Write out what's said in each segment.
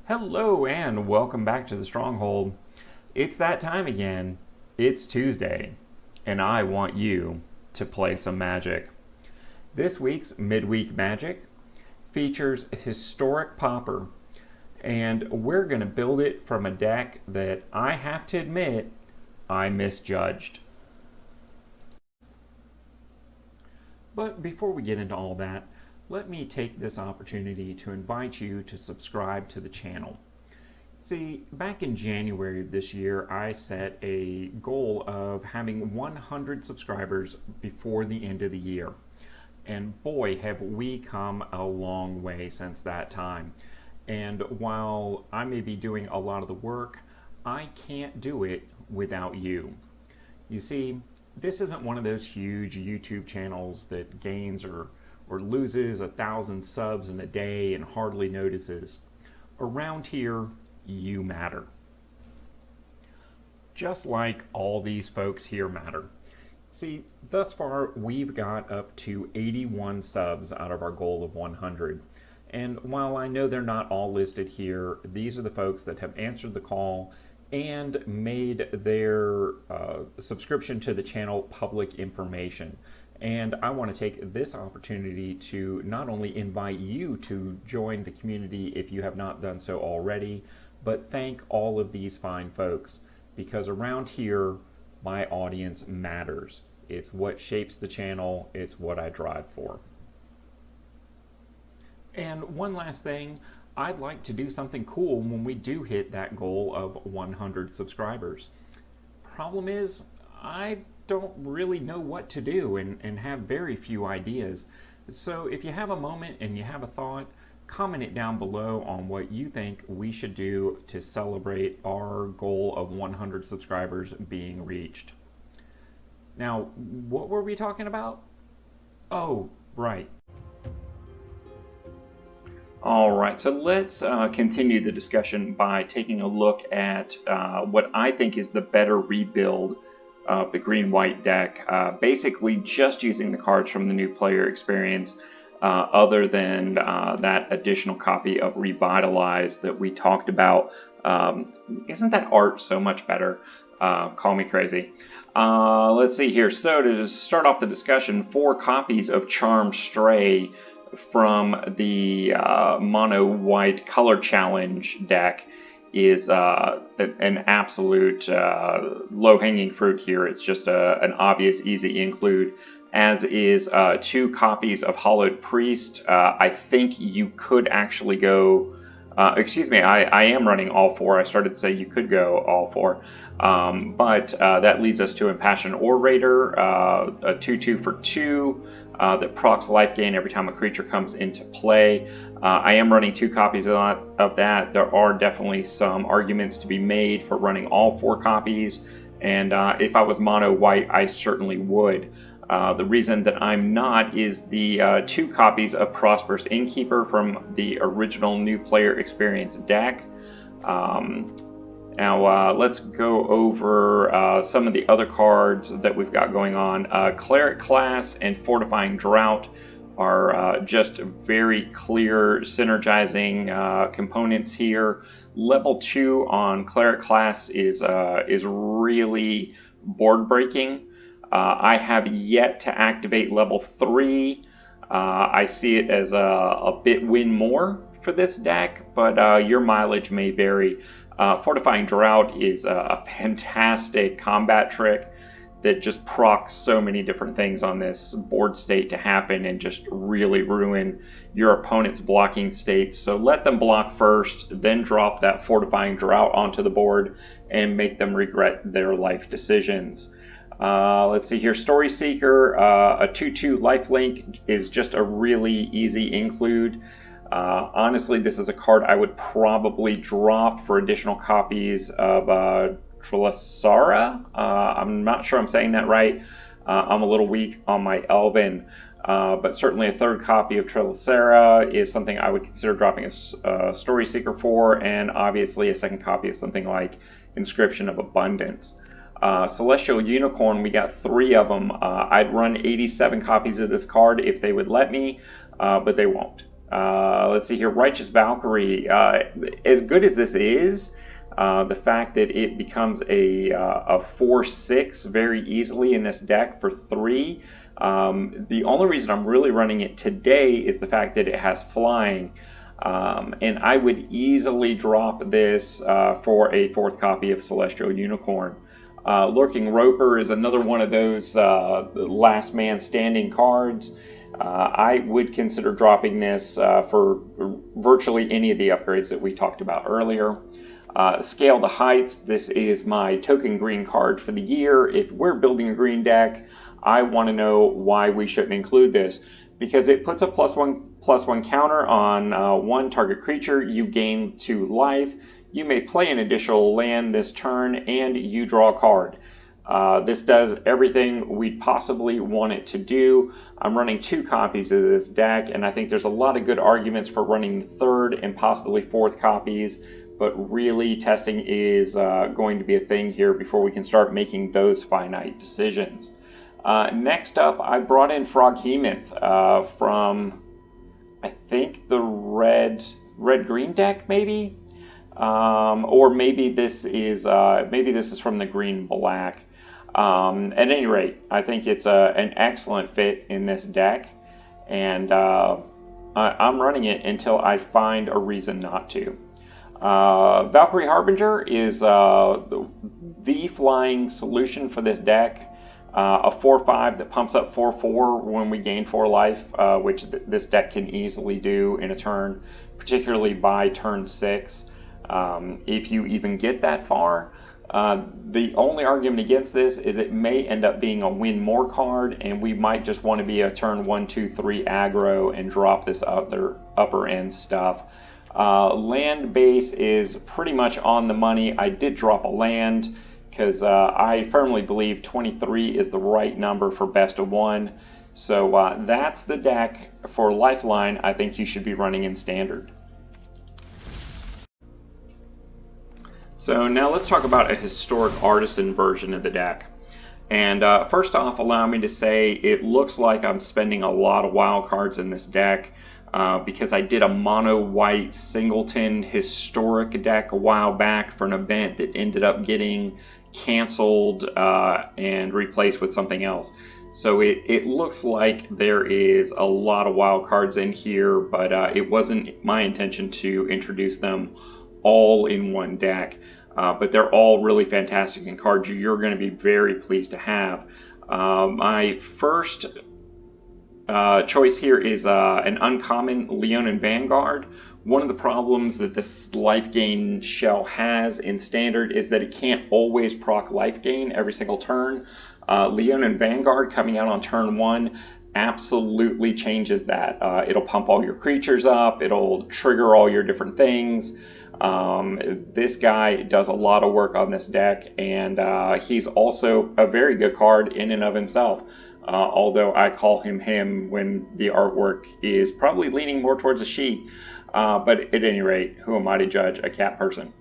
Hello and welcome back to the Stronghold. It's that time again. It's Tuesday, and I want you to play some Magic. This week's Midweek Magic features Historic Pauper, and we're going to build it from a deck that I have to admit I misjudged. But before we get into all that, let me take this opportunity to invite you to subscribe to the channel. See, back in January of this year, I set a goal of having 100 subscribers before the end of the year. And boy, have we come a long way since that time. And while I may be doing a lot of the work, I can't do it without you. You see, this isn't one of those huge YouTube channels that gains or loses 1,000 subs in a day and hardly notices. Around here, you matter. Just like all these folks here matter. See, thus far, we've got up to 81 subs out of our goal of 100. And while I know they're not all listed here, these are the folks that have answered the call and made their subscription to the channel public information. And I want to take this opportunity to not only invite you to join the community if you have not done so already, but thank all of these fine folks, because around here, my audience matters. It's what shapes the channel, it's what I drive for. And one last thing, I'd like to do something cool when we do hit that goal of 100 subscribers. Problem is, I don't really know what to do and have very few ideas. So if you have a moment and you have a thought, comment it down below on what you think we should do to celebrate our goal of 100 subscribers being reached. Now, what were we talking about? Oh, right. All right, so let's continue the discussion by taking a look at what I think is the better rebuild of the green-white deck, basically just using the cards from the new player experience, other than that additional copy of Revitalize that we talked about. Isn't that art so much better? Call me crazy. Let's see here. So to start off the discussion, 4 copies of Charmed Stray from the mono white color challenge deck is an absolute low-hanging fruit here. It's just an obvious, easy include, as is 2 copies of Hollowed Priest. I think you could actually go, excuse me, I am running all 4. I started to say you could go all 4. But that leads us to Impassioned Orator, a 2/2 for 2 that procs Lifegain every time a creature comes into play. I am running 2 copies of that. There are definitely some arguments to be made for running all 4 copies, and if I was mono white, I certainly would. The reason that I'm not is the 2 copies of Prosperous Innkeeper from the original new player experience deck. Now let's go over some of the other cards that we've got going on. Cleric Class and Fortifying Drought are just very clear synergizing components here. Level 2 on Cleric Class is really board breaking. I have yet to activate level 3. I see it as a bit win more for this deck, but your mileage may vary. Fortifying Drought is a fantastic combat trick that just procs so many different things on this board state to happen and just really ruin your opponent's blocking states. So let them block first, then drop that Fortifying Drought onto the board and make them regret their life decisions. Let's see here. Story Seeker, a 2/2 lifelink is just a really easy include. Honestly, this is a card I would probably drop for additional copies of Trilacera. I'm not sure I'm saying that right. I'm a little weak on my Elven, but certainly a 3rd copy of Trilacera is something I would consider dropping a Story Seeker for, and obviously a 2nd copy of something like Inscription of Abundance. Celestial Unicorn, we got 3 of them. I'd run 87 copies of this card if they would let me, but they won't. Let's see here, Righteous Valkyrie. As good as this is, the fact that it becomes a 4/6 very easily in this deck for 3. The only reason I'm really running it today is the fact that it has flying. And I would easily drop this for a 4th copy of Celestial Unicorn. Lurking Roper is another one of those last man standing cards. I would consider dropping this for virtually any of the upgrades that we talked about earlier. Scale the Heights, this is my token green card for the year. If we're building a green deck, I want to know why we shouldn't include this. Because it puts a +1/+1 counter on one target creature, you gain 2 life. You may play an additional land this turn, and you draw a card. This does everything we'd possibly want it to do. I'm running 2 copies of this deck, and I think there's a lot of good arguments for running 3rd and possibly 4th copies, but really testing is going to be a thing here before we can start making those finite decisions. Next up, I brought in Froghemoth from, I think, the red-green deck, maybe? Or maybe this is from the green-black. At any rate, I think it's an excellent fit in this deck, and I'm running it until I find a reason not to. Valkyrie Harbinger is the flying solution for this deck. A 4/5 that pumps up 4/4 when we gain 4 life, which this deck can easily do in a turn, particularly by turn 6. If you even get that far. The only argument against this is it may end up being a win more card, and we might just want to be a turn 1, 2, 3 aggro and drop this other upper end stuff. Land base is pretty much on the money. I did drop a land because I firmly believe 23 is the right number for best of 1. So that's the deck for Lifeline I think you should be running in Standard. So now let's talk about a Historic Artisan version of the deck. And first off, allow me to say it looks like I'm spending a lot of wild cards in this deck because I did a mono white singleton historic deck a while back for an event that ended up getting canceled and replaced with something else. So it looks like there is a lot of wild cards in here, but it wasn't my intention to introduce them all in one deck. But they're all really fantastic and cards you're going to be very pleased to have. My first choice here is an uncommon Leonin Vanguard. One of the problems that this Lifegain shell has in Standard is that it can't always proc Lifegain every single turn. Leonin Vanguard coming out on turn 1 absolutely changes that. It'll pump all your creatures up, it'll trigger all your different things. This guy does a lot of work on this deck, and he's also a very good card in and of himself. Although I call him when the artwork is probably leaning more towards a she. But at any rate, who am I to judge a cat person?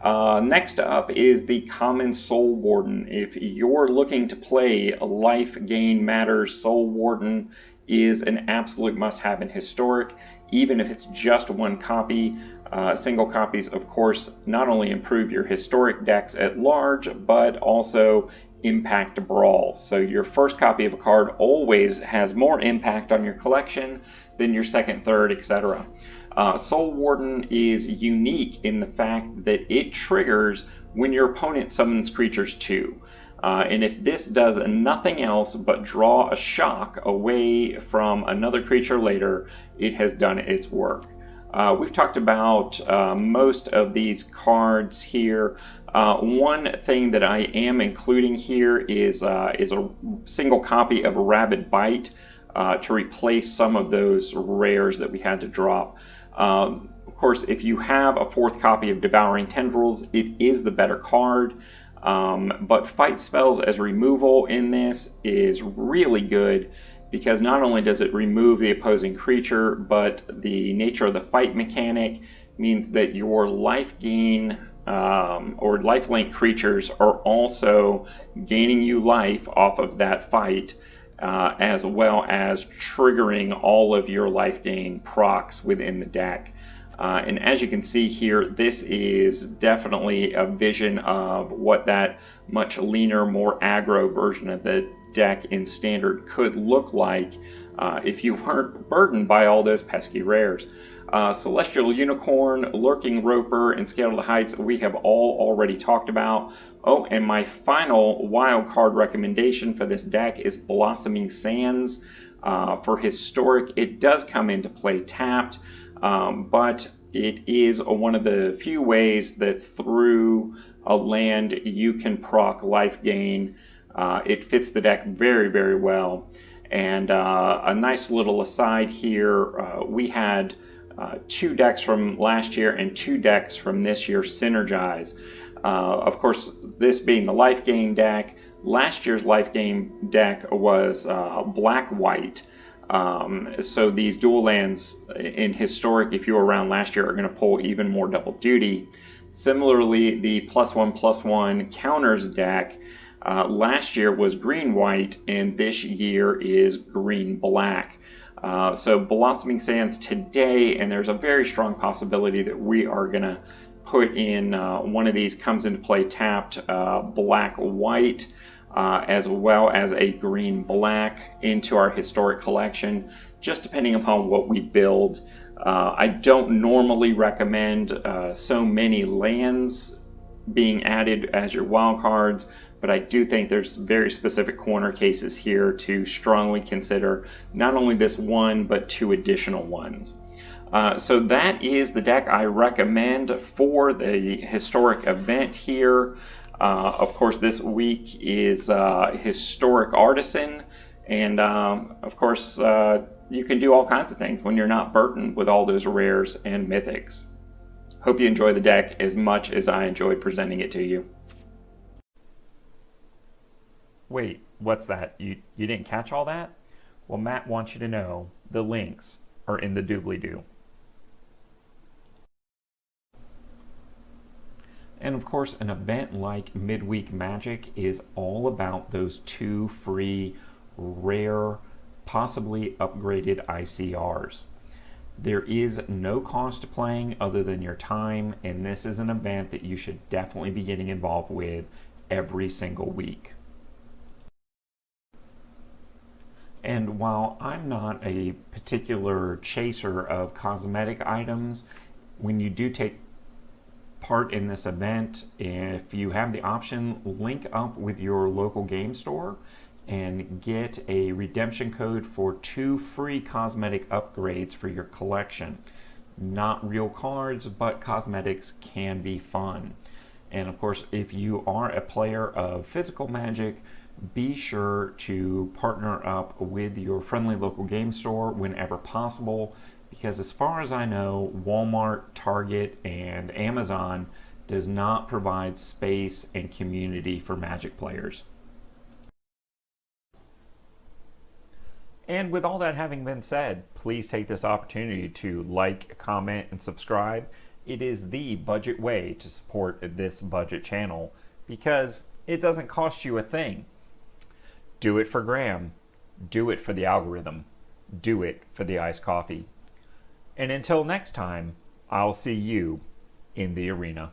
Next up is the Common Soul Warden. If you're looking to play Lifegain Matters, Soul Warden is an absolute must-have in Historic, even if it's just 1 copy. Single copies, of course, not only improve your Historic decks at large, but also impact Brawl. So your first copy of a card always has more impact on your collection than your second, third, etc. Soul Warden is unique in the fact that it triggers when your opponent summons creatures too. And if this does nothing else but draw a shock away from another creature later, it has done its work. We've talked about most of these cards here. One thing that I am including here is a single copy of a Rabid Bite to replace some of those rares that we had to drop. Of course, if you have a 4th copy of Devouring Tendrils, it is the better card. But Fight Spells as removal in this is really good, because not only does it remove the opposing creature, but the nature of the fight mechanic means that your life gain or lifelink creatures are also gaining you life off of that fight. as well as triggering all of your Lifegain procs within the deck. And as you can see here, this is definitely a vision of what that much leaner, more aggro version of the deck in Standard could look like if you weren't burdened by all those pesky rares. Celestial Unicorn, Lurking Roper, and Scale to the Heights we have all already talked about. Oh, and my final wild card recommendation for this deck is Blossoming Sands. For Historic, it does come into play tapped, but it is one of the few ways that through a land you can proc Lifegain. It fits the deck very, very well. And a nice little aside here, we had 2 decks from last year and 2 decks from this year synergize. Of course, this being the Lifegain deck, last year's Lifegain deck was black-white. So these dual lands in Historic, if you were around last year, are going to pull even more double duty. Similarly, the +1/+1 counters deck last year was green-white, and this year is green-black. So Blossoming Sands today, and there's a very strong possibility that we are going to put in one of these comes into play tapped black-white, as well as a green-black into our Historic collection, just depending upon what we build. I don't normally recommend so many lands being added as your wild cards, but I do think there's very specific corner cases here to strongly consider not only this one, but 2 additional ones. So that is the deck I recommend for the Historic event here. Of course, this week is Historic Artisan, and of course, you can do all kinds of things when you're not burdened with all those rares and mythics. Hope you enjoy the deck as much as I enjoyed presenting it to you. Wait, what's that? You didn't catch all that? Well, Matt wants you to know the links are in the doobly-doo. And of course, an event like Midweek Magic is all about those 2 free, rare, possibly upgraded ICRs. There is no cost to playing other than your time, and this is an event that you should definitely be getting involved with every single week. And while I'm not a particular chaser of cosmetic items, when you do take part in this event, if you have the option, link up with your local game store and get a redemption code for 2 free cosmetic upgrades for your collection. Not real cards, but cosmetics can be fun. And of course, if you are a player of physical Magic, be sure to partner up with your friendly local game store whenever possible, because as far as I know, Walmart, Target, and Amazon does not provide space and community for Magic players. And with all that having been said, please take this opportunity to like, comment, and subscribe. It is the budget way to support this budget channel because it doesn't cost you a thing. Do it for Graham. Do it for the algorithm. Do it for the iced coffee. And until next time, I'll see you in the arena.